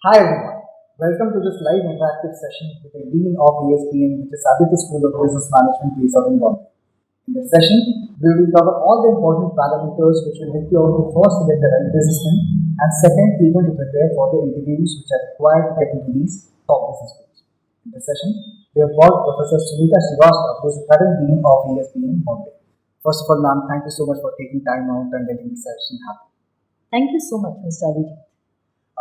Hi everyone, welcome to this live interactive session with the Dean of ASBM, which is Aditya School of Business Management based out in Bombay. In this session, we will cover all the important parameters which will help you out to first select the right businessman and second, even to prepare for the interviews which are required to get into these top business schools. In this session, we have got Professor Sunita Srivastava, who is the current Dean of ASBM Bombay. First of all, ma'am, thank you so much for taking time out and getting this session happen. Thank you so much, Mr. Abhijit.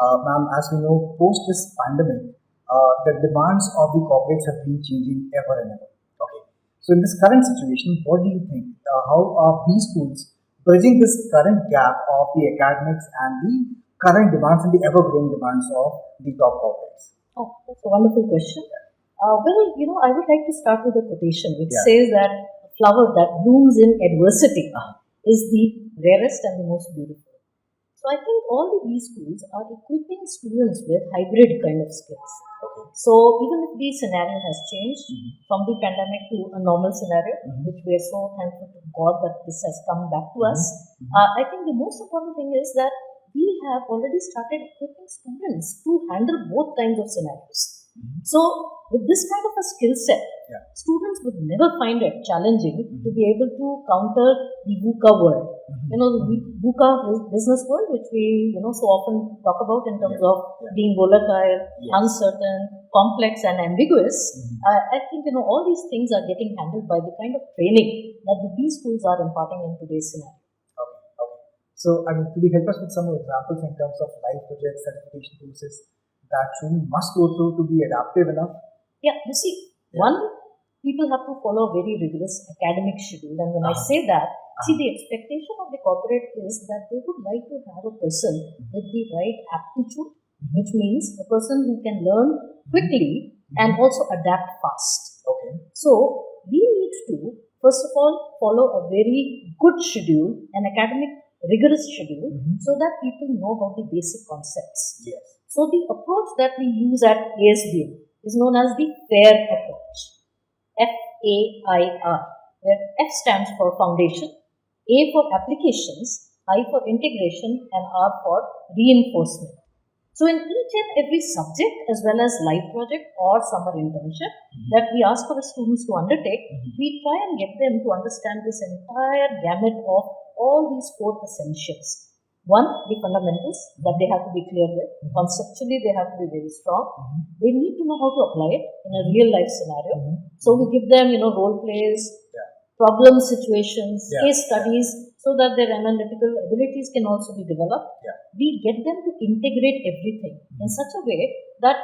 Ma'am, as we know, post this pandemic, the demands of the corporates have been changing ever and ever. Okay. So, in this current situation, what do you think? How are B schools bridging this current gap of the academics and the current demands and the ever-growing demands of the top corporates? Oh, that's a wonderful question. I would like to start with a quotation which says that a flower that blooms in adversity is the rarest and the most beautiful. So I think all the B schools are equipping students with hybrid kind of skills. Okay. So even if the scenario has changed from the pandemic to a normal scenario, which we are so thankful to God that this has come back to us, I think the most important thing is that we have already started equipping students to handle both kinds of scenarios. So with this kind of a skill set, students would never find it challenging to be able to counter the VUCA world. The VUCA business world, which we so often talk about in terms of being volatile, uncertain, complex and ambiguous. I think all these things are getting handled by the kind of training that the B schools are imparting in today's scenario. Okay. So, could you help us with some examples in terms of live projects, certification courses that students must go through to be adaptive enough? Yeah, you see, people have to follow a very rigorous academic schedule, and when I say that, the expectation of the corporate is that they would like to have a person with the right aptitude, which means a person who can learn quickly and also adapt fast. Okay. So, we need to, first of all, follow a very good schedule, an academic rigorous schedule, so that people know about the basic concepts. Yes. So, the approach that we use at ASBM is known as the FAIR approach. FAIR, where F stands for foundation, A for applications, I for integration, and R for reinforcement. So in each and every subject as well as live project or summer internship that we ask our students to undertake, we try and get them to understand this entire gamut of all these 4 essentials. One, the fundamentals that they have to be clear with. Conceptually, they have to be very strong. They need to know how to apply it in a real life scenario. So we give them, role plays, problem situations, case studies, so that their analytical abilities can also be developed. We get them to integrate everything in such a way that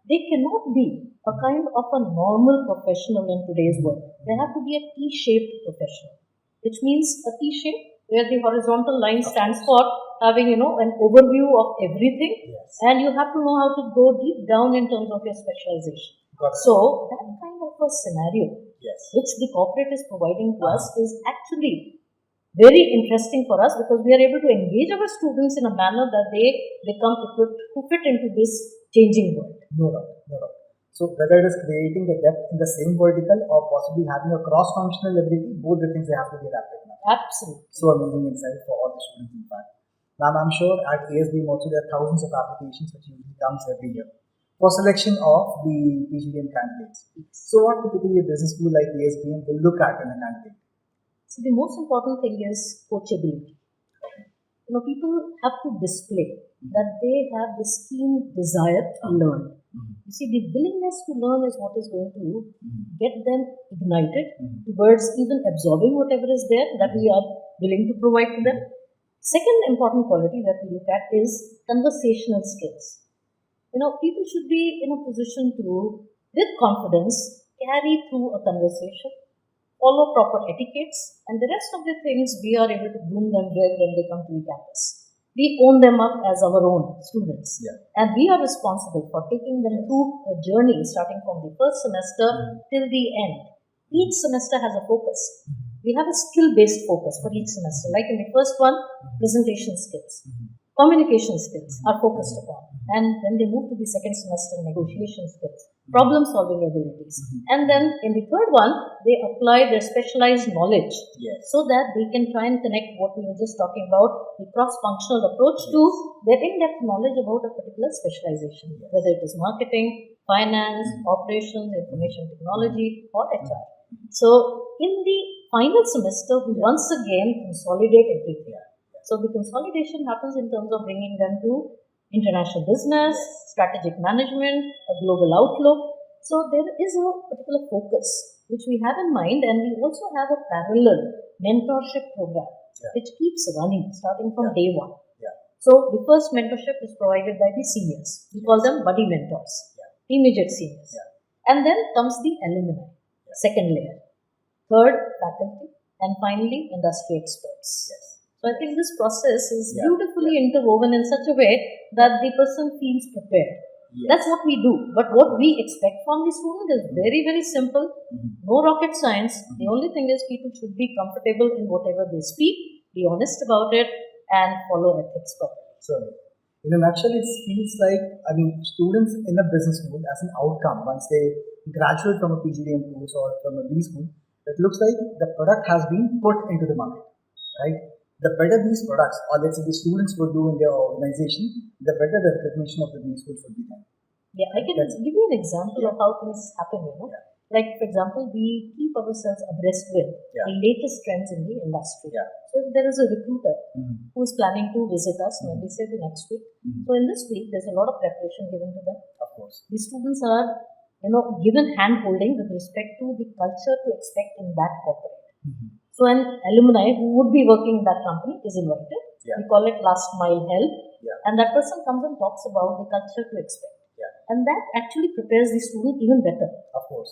they cannot be a kind of a normal professional in today's world. They have to be a T-shaped professional, which means a T-shape where the horizontal line stands for having, an overview of everything, and you have to know how to go deep down in terms of your specialization. So that kind of a scenario, which the corporate is providing to us, is actually very interesting for us because we are able to engage our students in a manner that they become equipped to fit into this changing world. No doubt. So whether it is creating the depth in the same vertical or possibly having a cross-functional ability, both the things they have to be adaptive enough. Absolutely. So amazing insight for all the students in fact. Ma'am, I'm sure at ASBM also there are thousands of applications which usually comes every year for selection of the PGDM candidates. So what typically a business school like ASBM will look at in a candidate? So the most important thing is coachability. People have to display that they have this keen desire to learn. You see, the willingness to learn is what is going to get them ignited towards even absorbing whatever is there that we are willing to provide to them. Second important quality that we look at is conversational skills. People should be in a position to, with confidence, carry through a conversation, follow proper etiquettes, and the rest of the things we are able to groom them with when they come to the campus. We own them up as our own students, and we are responsible for taking them through a journey starting from the first semester till the end. Each semester has a focus. We have a skill-based focus for each semester. Like in the first one, presentation skills, communication skills are focused upon. And when they move to the second semester, negotiation skills, problem-solving abilities. And then in the third one, they apply their specialized knowledge so that they can try and connect what we were just talking about, the cross-functional approach to their in-depth knowledge about a particular specialization, whether it is marketing, finance, operations, information technology, or HR. So in the final semester, we once again consolidate everything. So the consolidation happens in terms of bringing them to international business, strategic management, a global outlook. So there is a particular focus which we have in mind, and we also have a parallel mentorship program which keeps running starting from day one. So the first mentorship is provided by the seniors. We call them buddy mentors, immediate seniors. And then comes the alumni, second layer, third faculty, and finally industry experts. So I think this process is beautifully interwoven in such a way that the person feels prepared. That's what we do. But what we expect from the student is very, very simple. No rocket science. The only thing is people should be comfortable in whatever they speak, be honest about it, and follow ethics properly. So, in a nutshell, it feels like, students in a business school as an outcome, once they graduate from a PGDM course or from a B school, it looks like the product has been put into the market, right? The better these products, or let's say the students would do in their organization, the better the recognition of the B schools would be done. Yeah, I can give you an example of how things happen, Like, for example, we keep ourselves abreast with the latest trends in the industry. So if there is a recruiter who is planning to visit us, maybe say the next week. So in this week, there's a lot of preparation given to them. Of course. The students are, given hand-holding with respect to the culture to expect in that corporate. So an alumni who would be working in that company is invited. We call it last mile help. And that person comes and talks about the culture to expect. And that actually prepares the student even better. Of course.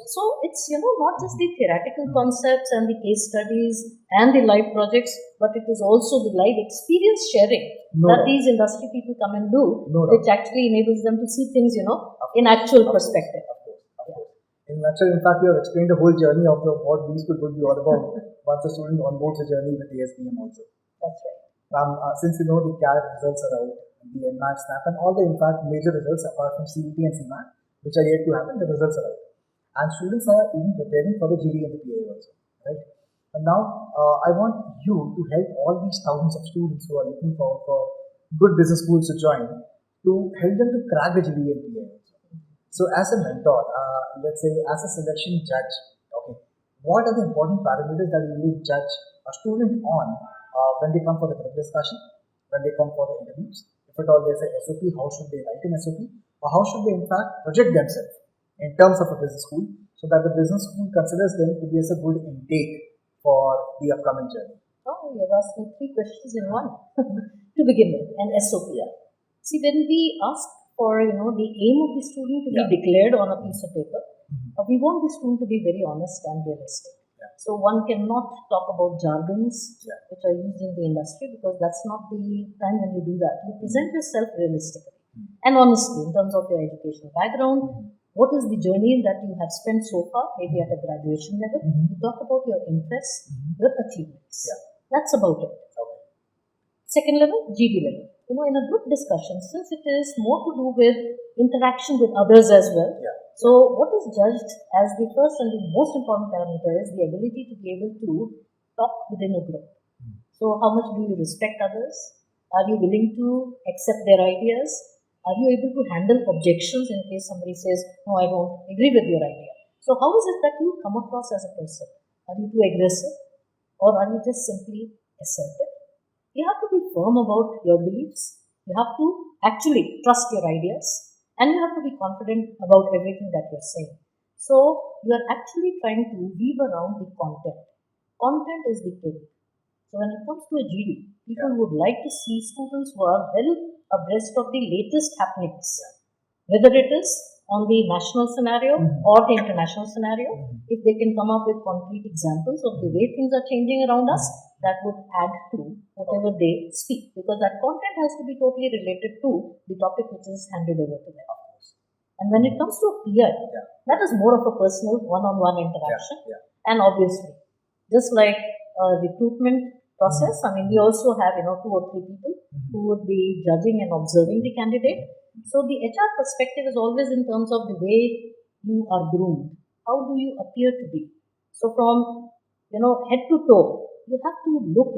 So it's, not just the theoretical concepts and the case studies and the live projects, but it is also the live experience sharing that these industry people come and do, which actually enables them to see things, in actual perspective. In a nutshell, in fact, you have explained the whole journey of what B school would be all about once a student onboards a journey with ASBM also. That's right. Since the CAT results are out, the NMAT, SNAP, and all the, in fact, major results apart from CET and CMAT, which are yet to happen, the results are out. And students are even preparing for the GD and the PA also, right? And now, I want you to help all these thousands of students who are looking forward for good business schools to join, to help them to crack the GD and PA also. So as a mentor, let's say as a selection judge, what are the important parameters that you would judge a student on when they come for the group discussion, when they come for the interviews? If at all there's a SOP, how should they write an SOP? Or how should they in fact project themselves in terms of a business school so that the business school considers them to be as a good intake for the upcoming journey? Oh, you have asked me 3 questions in one. To begin with, an SOP. See, when we ask for, the aim of the student to be declared on a piece of paper, we want the student to be very honest and realistic. So one cannot talk about jargons which are used in the industry, because that's not the time when you do that. You present yourself realistically and honestly in terms of your educational background. What is the journey that you have spent so far, maybe at a graduation level? You talk about your interests, your achievements. That's about it. Second level, GD level. In a group discussion, since it is more to do with interaction with others as well, so what is judged as the first and the most important parameter is the ability to be able to talk within a group. So how much do you respect others? Are you willing to accept their ideas? Are you able to handle objections in case somebody says, no, I don't agree with your idea? So how is it that you come across as a person? Are you too aggressive? Or are you just simply assertive? You have to be firm about your beliefs. You have to actually trust your ideas. And you have to be confident about everything that you're saying. So you are actually trying to weave around the content. Content is the king. So when it comes to a GD, people would like to see students who are well abreast of the latest happenings. Whether it is on the national scenario or the international scenario, if they can come up with concrete examples of the way things are changing around us, that would add to whatever they speak, because that content has to be totally related to the topic which is handed over to them. And when it comes to a peer, that is more of a personal one-on-one interaction. And obviously, just like a recruitment process, we also have 2 or 3 people who would be judging and observing the candidate. So the HR perspective is always in terms of the way you are groomed. How do you appear to be? So from head to toe, you have to look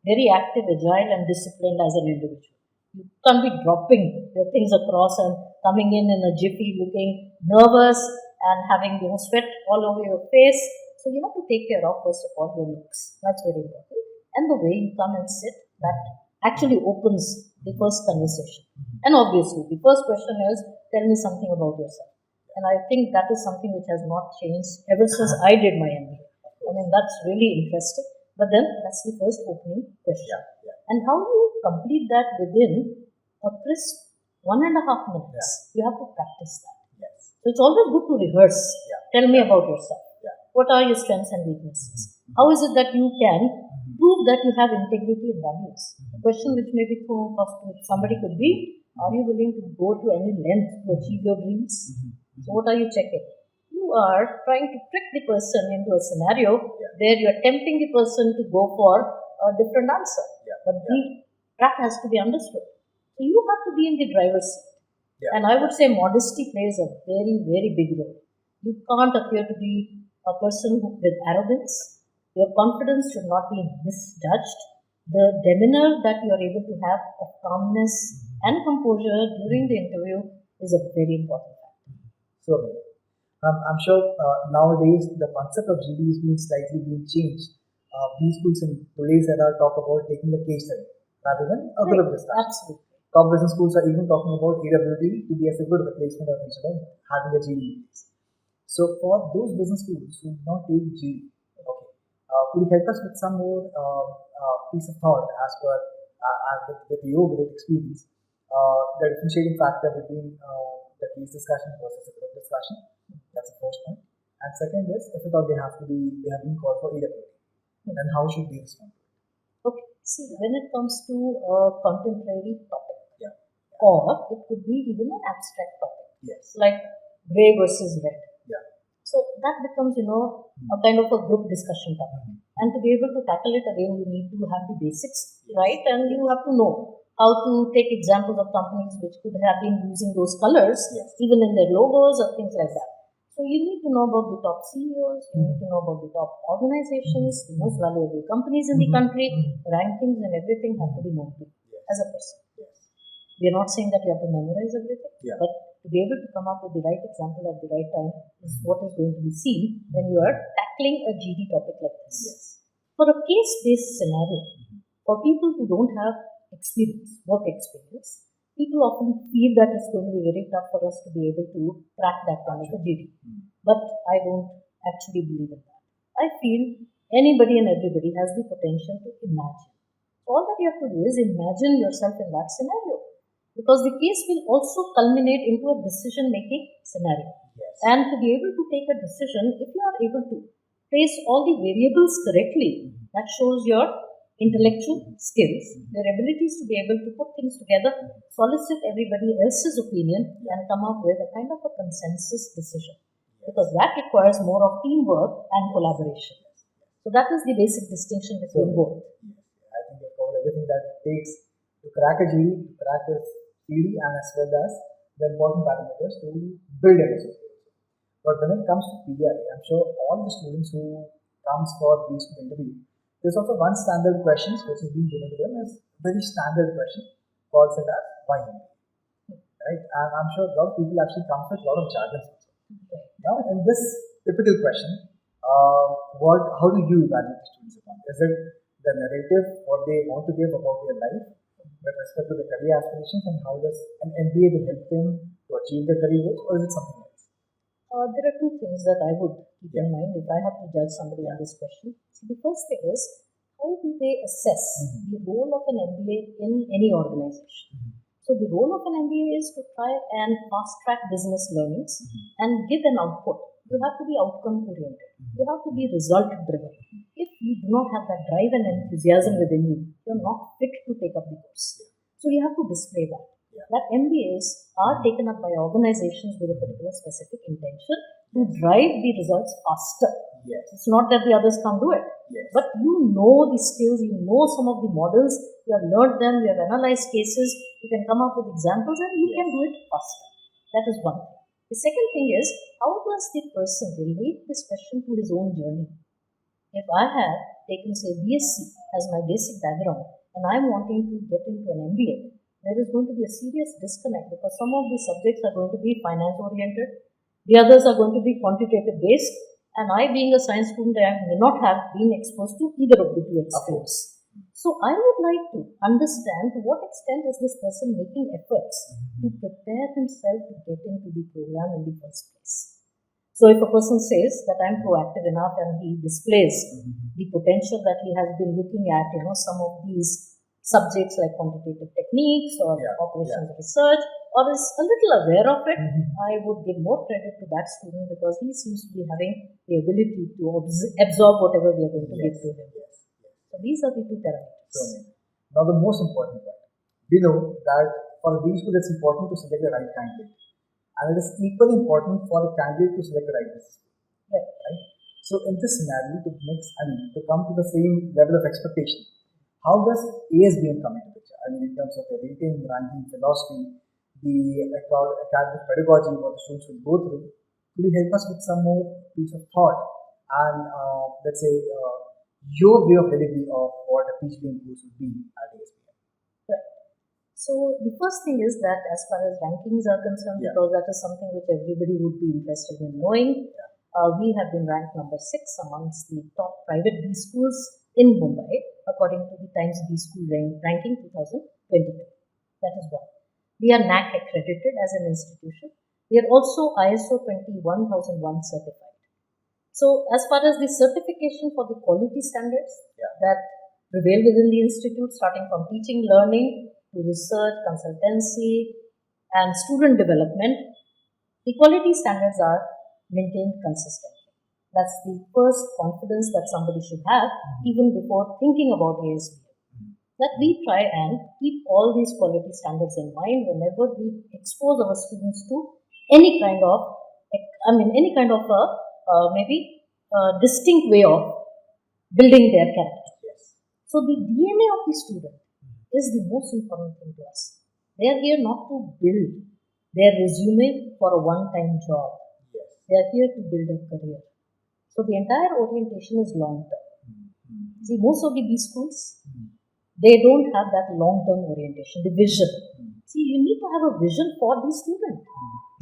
very active, agile, and disciplined as an individual. You can't be dropping your things across and coming in a jiffy, looking nervous and having sweat all over your face. So you have to take care of first of all your looks. That's very important. And the way you come and sit, that actually opens the first conversation. And obviously, the first question is, tell me something about yourself. And I think that is something which has not changed ever since I did my MBA. I mean, that's really interesting. But then that's the first opening question. And how you complete that within a crisp 1.5 minutes, you have to practice that. So it's always good to rehearse. Tell me about yourself. What are your strengths and weaknesses? How is it that you can prove that you have integrity and values? A question which may be thrown across to somebody could be, are you willing to go to any length to achieve your dreams? So what are you checking? You are trying to trick the person into a scenario where you are tempting the person to go for a different answer. But the track has to be understood. So you have to be in the driver's seat. And I would say modesty plays a very, very big role. You can't appear to be a person with arrogance. Your confidence should not be misjudged. The demeanor that you are able to have of calmness and composure during the interview is a very important factor. So, I'm sure nowadays the concept of GD is being changed. These schools in today's era talk about taking a case study rather than a group discussion. Absolutely. Top business schools are even talking about AWD to be as a good replacement of instead of having a GD in place. So for those business schools who do not take GD, could you help us with some more piece of thought as per with your great experience, the differentiating factor between the case discussion versus a group discussion? That's the first point. And second is, if at all they have been called for AWD, then how should they respond? Okay. See, when it comes to a contemporary topic, or it could be even an abstract topic, like gray versus red. So that becomes, a kind of a group discussion topic. And to be able to tackle it again, you need to have the basics, right? And you have to know how to take examples of companies which could have been using those colors, even in their logos or things like that. So you need to know about the top CEOs, you need to know about the top organizations, the most valuable companies in the country, rankings and everything have to be known to you as a person. We are not saying that you have to memorize everything, but to be able to come up with the right example at the right time is what is going to be seen when you are tackling a GD topic like this. For a case-based scenario, for people who don't have work experience, people often feel that it's going to be very tough for us to be able to crack that kind of a GD. But I don't actually believe in that. I feel anybody and everybody has the potential to imagine. All that you have to do is imagine yourself in that scenario. Because the case will also culminate into a decision-making scenario. And to be able to take a decision, if you are able to place all the variables correctly, that shows your intellectual skills, your abilities to be able to put things together, solicit everybody else's opinion, and come up with a kind of a consensus decision. Because that requires more of teamwork and collaboration. So that is the basic distinction between both. I think you've covered everything that it takes to crack a GD, to crack a CD, and as well as the important parameters to build a SOP. But when it comes to PI, I'm sure all the students who comes for these interview, there's also one standard question which is being given to them as very standard question, calls it as why MBA. Right? And I'm sure a lot of people actually come with a lot of jargons also. Now, in this typical question, how do you evaluate the students upon? Is it the narrative, what they want to give about their life, with respect to the career aspirations, and how does an MBA will help them to achieve their career goals, or is it something else? There are two things that I would keep in mind if I have to judge somebody on this question. So the first thing is, how do they assess the role of an MBA in any organization? So the role of an MBA is to try and fast-track business learnings and give an output. You have to be outcome-oriented. You have to be result-driven. If you do not have that drive and enthusiasm within you, you're not fit to take up the course. So you have to display that. That MBAs are taken up by organizations with a particular specific intention to drive the results faster. It's not that the others can't do it, but you know the skills, you know some of the models you have learned them, you have analyzed cases, you can come up with examples and you can do it faster. That is one thing. The second thing is, how does the person relate this question to his own journey? If I have taken, say, BSc as my basic background and I'm wanting to get into an MBA, there is going to be a serious disconnect because some of these subjects are going to be finance oriented, the others are going to be quantitative based, and I, being a science student, I may not have been exposed to either of the two extremes. So I would like to understand to what extent is this person making efforts to prepare himself to get into the program in the first place. So if a person says that I'm proactive enough and he displays the potential that he has been looking at, some of these subjects like quantitative techniques or operations research, or is a little aware of it, I would give more credit to that student because he seems to be having the ability to absorb whatever we are going to give to him. So these are the two parameters. Now the most important one. We know that for a B school it's important to select the right candidate. And it is equally important for a candidate to select the right business school. Right? So in this scenario, to come to the same level of expectation, how does ASBM come into picture? In terms of the rating, ranking, philosophy, the academic pedagogy, what the students will go through. Could you help us with some more piece of thought and let's say your way of delivery of what a PGDM course would be at ASBM? So the first thing is that as far as rankings are concerned, because that is something which everybody would be interested in knowing, we have been ranked number 6 amongst the top private B schools in Mumbai according to the Times B School ranking 2022. That is one. We are NAC accredited as an institution. We are also ISO 21001 certified. So as far as the certification for the quality standards that prevail within the institute, starting from teaching, learning, to research, consultancy, and student development, the quality standards are maintained consistently. That's the first confidence that somebody should have even before thinking about ASBM. That we try and keep all these quality standards in mind whenever we expose our students to any kind of, distinct way of building their character. So the DNA of the student is the most important thing to us. They are here not to build their resume for a one-time job. They are here to build a career. So the entire orientation is long-term. See, most of the B schools, they don't have that long-term orientation, the vision. See, you need to have a vision for the student.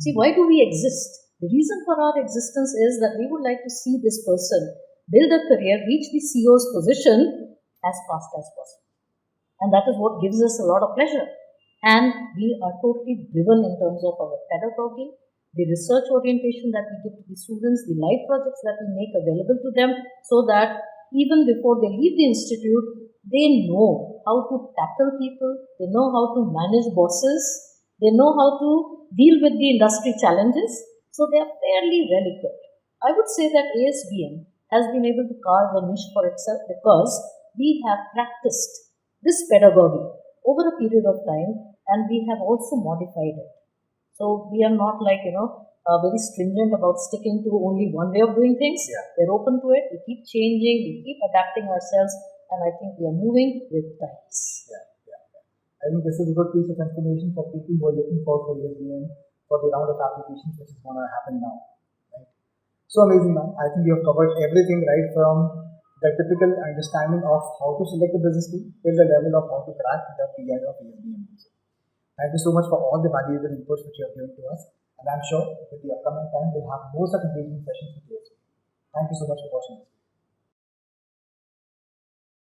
See, why do we exist? The reason for our existence is that we would like to see this person build a career, reach the CEO's position as fast as possible. And that is what gives us a lot of pleasure. And we are totally driven in terms of our pedagogy, the research orientation that we give to the students, the live projects that we make available to them, so that even before they leave the institute, they know how to tackle people, they know how to manage bosses, they know how to deal with the industry challenges. So they are fairly well equipped. I would say that ASBM has been able to carve a niche for itself because we have practiced this pedagogy over a period of time and we have also modified it. So we are not very stringent about sticking to only one way of doing things. We're open to it, we keep changing, we keep adapting ourselves, and I think we are moving with times. I think this is a good piece of information for people who are looking forward for ASBM for the round of applications which is going to happen now. Right? So amazing, man. I think you have covered everything right from the typical understanding of how to select a business school till the level of how to crack the PI of ASBM. Thank you so much for all the valuable inputs which you have given to us, and I'm sure with the upcoming time we'll have more such engaging sessions with ASBM. Thank you so much for watching this.